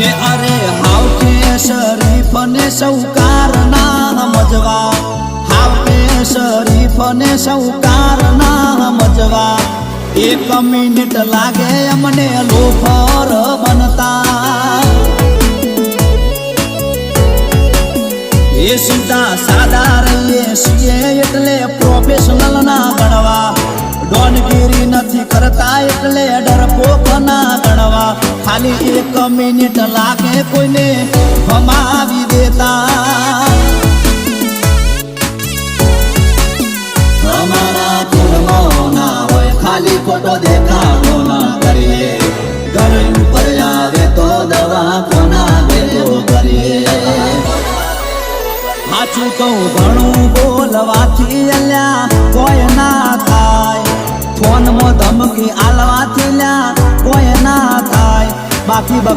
એ અરે હાવ કે શરીફ ને સૌકાર ના મજવા, હાવ કે શરીફ ને સૌકાર ના મજવા, 1 મિનિટ લાગે અમને લોફર બનતા। એ સીધા સાદા રહીએ છીએ એટલે પ્રોફેશનલ ના ગણવા, ડોનગીરી નથી કરતા એટલે ડરપોક ના ગણવા, ખાલી 1 મિનિટ લાગે કોઈને ભમાવી દેતા। અમારા કુળમાં ના હોય ખાલી ખોટો દેખાડો ના કરીએ, ઘર ઉપર આવે તો દવા કોના ભેગો કરીએ। સાચું કહું ઘણું બોલવાથી અલ્યા કોઈ ના થાય, ફોનમાં ધમકી આલવાથી લ્યા કોઈ ના થાય, બાકી